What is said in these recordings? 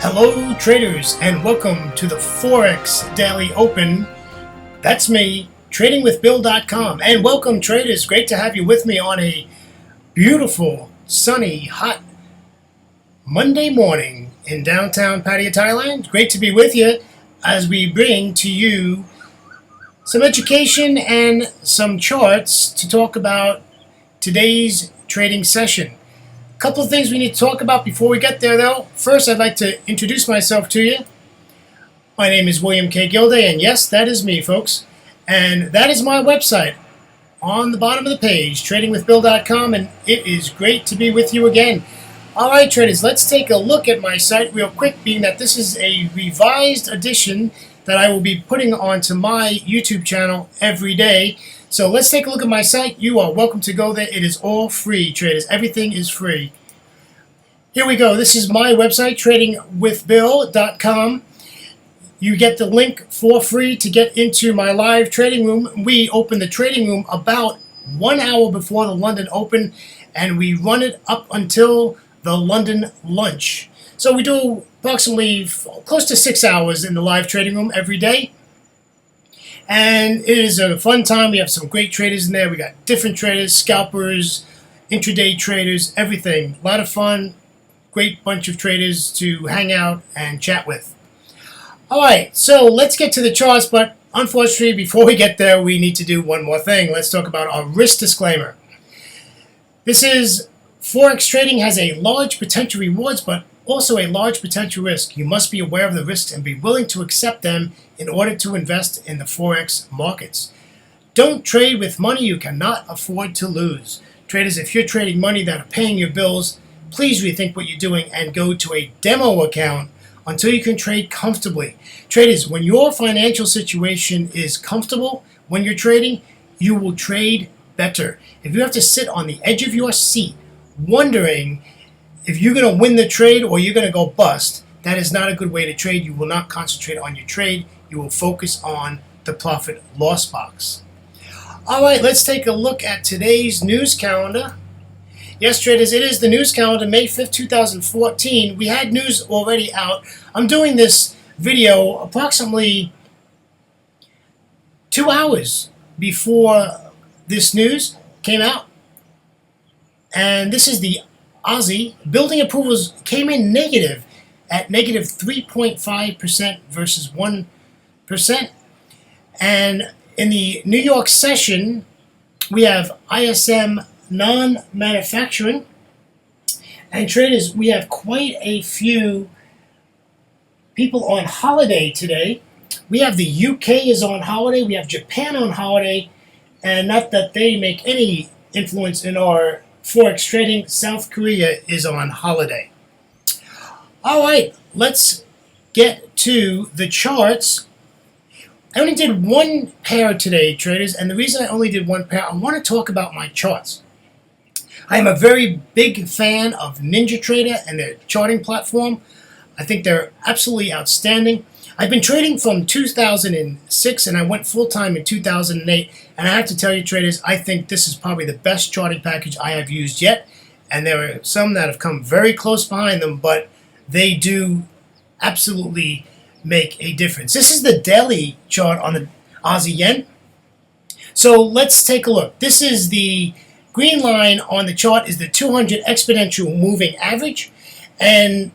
Hello traders, and welcome to the Forex Daily Open. That's me, tradingwithbill.com. And welcome traders, great to have you with me on a beautiful, sunny, hot Monday morning in downtown Pattaya, Thailand. Great to be with you as we bring to you some education and some charts to talk about today's trading session. Couple of things we need to talk about before we get there, though. First, I'd like to introduce myself to you. My name is William K. Gilday, and yes, that is me, folks. And that is my website on the bottom of the page, tradingwithbill.com, and it is great to be with you again. All right, traders, let's take a look at my site real quick, being that this is a revised edition that I will be putting onto my YouTube channel every day. So let's take a look at my site. You are welcome to go there. It is all free, traders. Everything is free. Here we go. This is my website, tradingwithbill.com. You get the link for free to get into my live trading room. We open the trading room about 1 hour before the London Open, and we run it up until the London lunch. So we do approximately close to 6 hours in the live trading room every day. And it is a fun time. We have some great traders in there. We got different traders, scalpers, intraday traders, everything. A lot of fun. Great bunch of traders to hang out and chat with. All right, so let's get to the charts. But unfortunately, before we get there, we need to do one more thing. Let's talk about our risk disclaimer. This is Forex trading has a large potential rewards, but also a large potential risk. You must be aware of the risks and be willing to accept them in order to invest in the Forex markets. Don't trade with money you cannot afford to lose. Traders, if you're trading money that are paying your bills, please rethink what you're doing and go to a demo account until you can trade comfortably. Traders, when your financial situation is comfortable when you're trading, you will trade better. If you have to sit on the edge of your seat wondering if you're going to win the trade or you're going to go bust, that is not a good way to trade. You will not concentrate on your trade. You will focus on the profit loss box. All right, let's take a look at today's news calendar. Yes, traders, it is the news calendar, May 5th, 2014. We had news already out. I'm doing this video approximately 2 hours before this news came out. And this is the Aussie. Building approvals came in negative at negative 3.5% versus 1%. And in the New York session, we have ISM non-manufacturing. And traders, we have quite a few people on holiday today. We have the UK is on holiday. We have Japan on holiday. And not that they make any influence in our Forex trading, South Korea is on holiday. All right, let's get to the charts. I only did one pair today, traders, and the reason I only did one pair, I want to talk about my charts. I am a very big fan of NinjaTrader and their charting platform. I think they're absolutely outstanding. I've been trading from 2006 and I went full-time in 2008, and I have to tell you, traders, I think this is probably the best charting package I have used yet, and there are some that have come very close behind them, but they do absolutely make a difference. This is the daily chart on the Aussie yen. So let's take a look. This is the green line on the chart is the 200 exponential moving average, and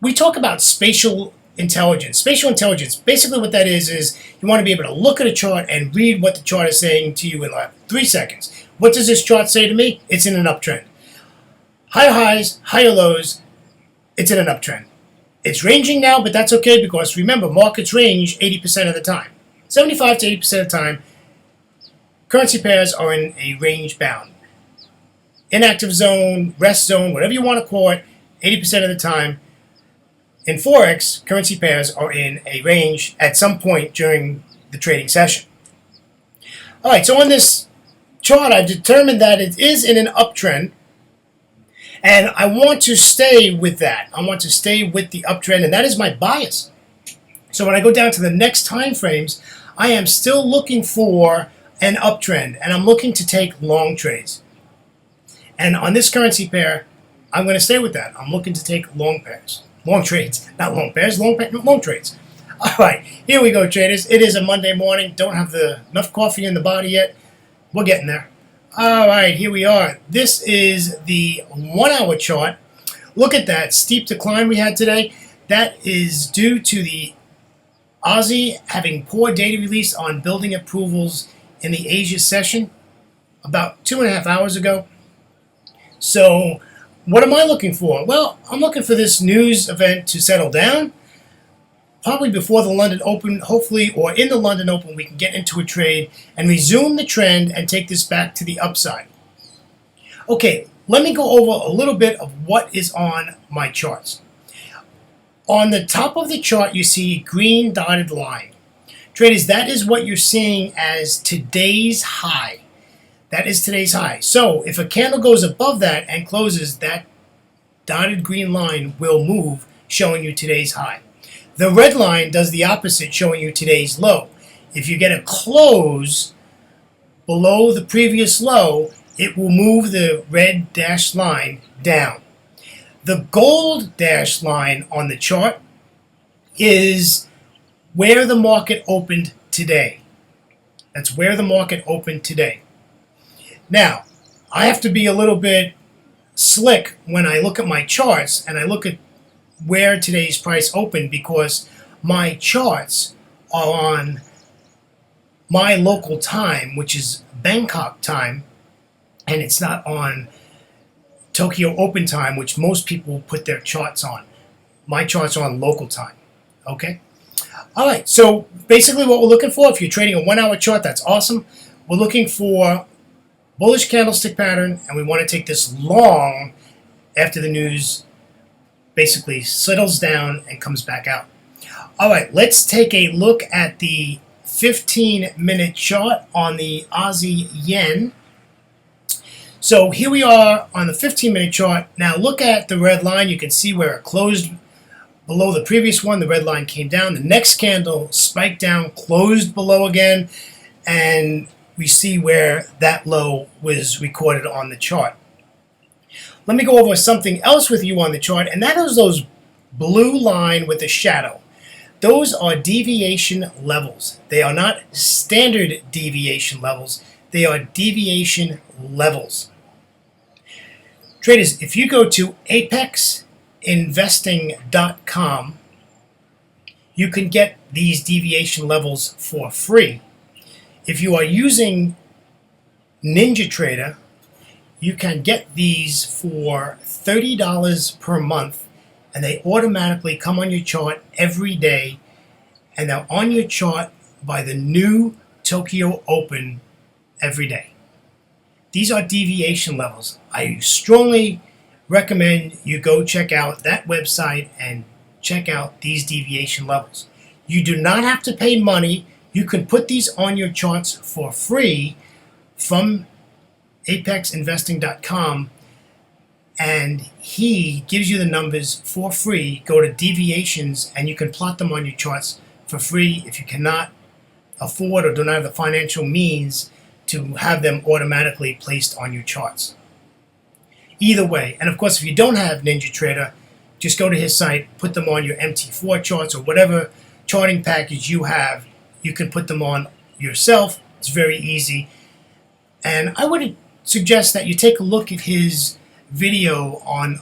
we talk about spatial intelligence. Spatial intelligence, basically what that is you want to be able to look at a chart and read what the chart is saying to you in like 3 seconds. What does this chart say to me? It's in an uptrend. Higher highs, higher lows, it's in an uptrend. It's ranging now, but that's okay because remember, markets range 80% of the time. 75 to 80% of the time, currency pairs are in a range bound. Inactive zone, rest zone, whatever you want to call it, 80% of the time. In Forex, currency pairs are in a range at some point during the trading session. All right, so on this chart, I've determined that it is in an uptrend, and I want to stay with that. I want to stay with the uptrend, and that is my bias. So when I go down to the next time frames, I am still looking for an uptrend, and I'm looking to take long trades. And on this currency pair, I'm going to stay with that. I'm looking to take long pairs. Long trades, not long pairs, long trades. All right, here we go, traders. It is a Monday morning. Don't have enough coffee in the body yet. We're getting there. All right, here we are. This is the 1 hour chart. Look at that steep decline we had today. That is due to the Aussie having poor data release on building approvals in the Asia session about 2.5 hours ago. So what am I looking for? Well, I'm looking for this news event to settle down. Probably before the London Open, hopefully, or in the London Open, we can get into a trade and resume the trend and take this back to the upside. Okay, let me go over a little bit of what is on my charts. On the top of the chart, you see a green dotted line. Traders, that is what you're seeing as today's high. That is today's high. So if a candle goes above that and closes, that dotted green line will move, showing you today's high. The red line does the opposite, showing you today's low. If you get a close below the previous low, it will move the red dashed line down. The gold dashed line on the chart is where the market opened today. That's where the market opened today. Now, I have to be a little bit slick when I look at my charts and I look at where today's price opened, because my charts are on my local time, which is Bangkok time, and it's not on Tokyo Open time, which most people put their charts on. My charts are on local time. Okay? All right, so basically what we're looking for, if you're trading a 1 hour chart, that's awesome. We're looking for bullish candlestick pattern, and we want to take this long after the news basically settles down and comes back out. All right, let's take a look at the 15-minute chart on the Aussie yen. So here we are on the 15-minute chart. Now look at the red line. You can see where it closed below the previous one. The red line came down. The next candle spiked down, closed below again, and we see where that low was recorded on the chart. Let me go over something else with you on the chart, and that is those blue line with the shadow. Those are deviation levels. They are not standard deviation levels. They are deviation levels. Traders, if you go to apexinvesting.com, you can get these deviation levels for free. If you are using NinjaTrader, you can get these for $30 per month, and they automatically come on your chart every day, and they're on your chart by the new Tokyo Open every day. These are deviation levels. I strongly recommend you go check out that website and check out these deviation levels. You do not have to pay money. You can put these on your charts for free from apexinvesting.com, and he gives you the numbers for free. Go to deviations and you can plot them on your charts for free if you cannot afford or do not have the financial means to have them automatically placed on your charts. Either way, and of course if you don't have NinjaTrader, just go to his site, put them on your MT4 charts or whatever charting package you have. You can put them on yourself. It's very easy. And I would suggest that you take a look at his video on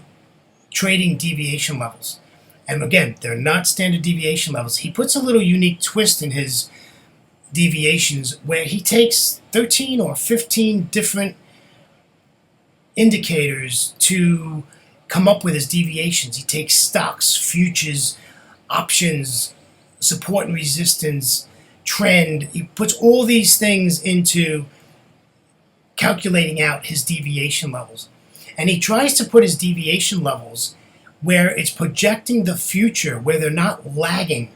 trading deviation levels. And again, they're not standard deviation levels. He puts a little unique twist in his deviations where he takes 13 or 15 different indicators to come up with his deviations. He takes stocks, futures, options, support and resistance, trend. He puts all these things into calculating out his deviation levels. And he tries to put his deviation levels where it's projecting the future, where they're not lagging.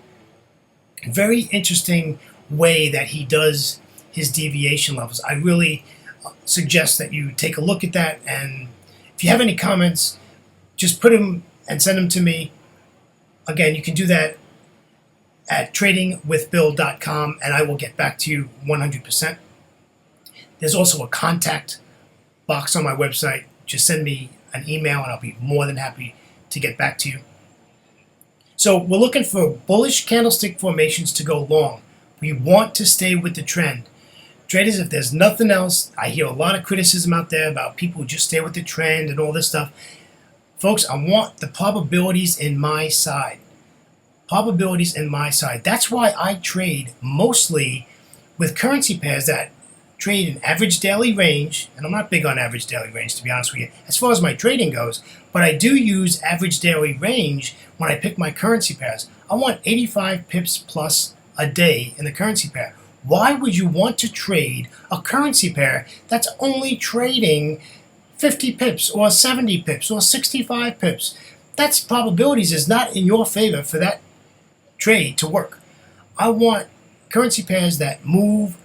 Very interesting way that he does his deviation levels. I really suggest that you take a look at that, and if you have any comments, just put them and send them to me. Again, you can do that at tradingwithbill.com, and I will get back to you 100%. There's also a contact box on my website. Just send me an email, and I'll be more than happy to get back to you. So we're looking for bullish candlestick formations to go long. We want to stay with the trend. Traders, if there's nothing else, I hear a lot of criticism out there about people who just stay with the trend and all this stuff. Folks, I want the probabilities in my side. Probabilities in my side. That's why I trade mostly with currency pairs that trade an average daily range, and I'm not big on average daily range, to be honest with you, as far as my trading goes, but I do use average daily range when I pick my currency pairs. I want 85 pips plus a day in the currency pair. Why would you want to trade a currency pair that's only trading 50 pips or 70 pips or 65 pips? That's probabilities is not in your favor for that trade to work. I want currency pairs that move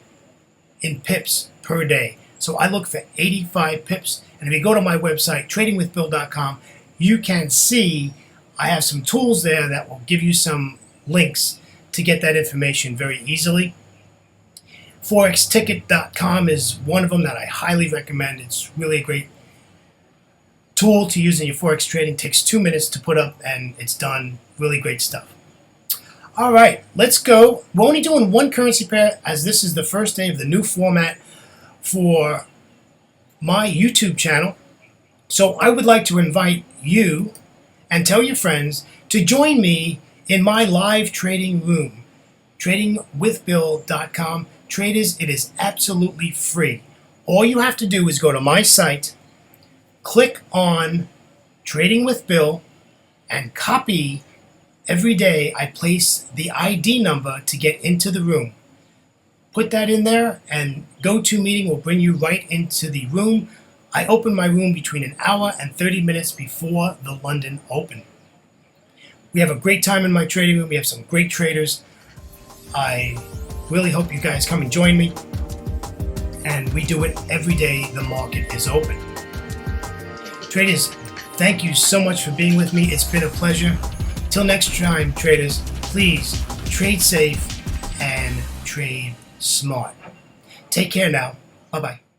in pips per day. So I look for 85 pips. And if you go to my website, tradingwithbill.com, you can see I have some tools there that will give you some links to get that information very easily. Forexticket.com is one of them that I highly recommend. It's really a great tool to use in your Forex trading. It takes 2 minutes to put up and it's done. Really great stuff. All right, let's go. We're only doing one currency pair as this is the first day of the new format for my YouTube channel. So I would like to invite you and tell your friends to join me in my live trading room, tradingwithbill.com. Traders, it is absolutely free. All you have to do is go to my site, click on Trading with Bill, and copy. Every day I place the ID number to get into the room. Put that in there and GoToMeeting will bring you right into the room. I open my room between an hour and 30 minutes before the London Open. We have a great time in my trading room. We have some great traders. I really hope you guys come and join me. And we do it every day the market is open. Traders, thank you so much for being with me. It's been a pleasure. Till next time, traders, please trade safe and trade smart. Take care now. Bye-bye.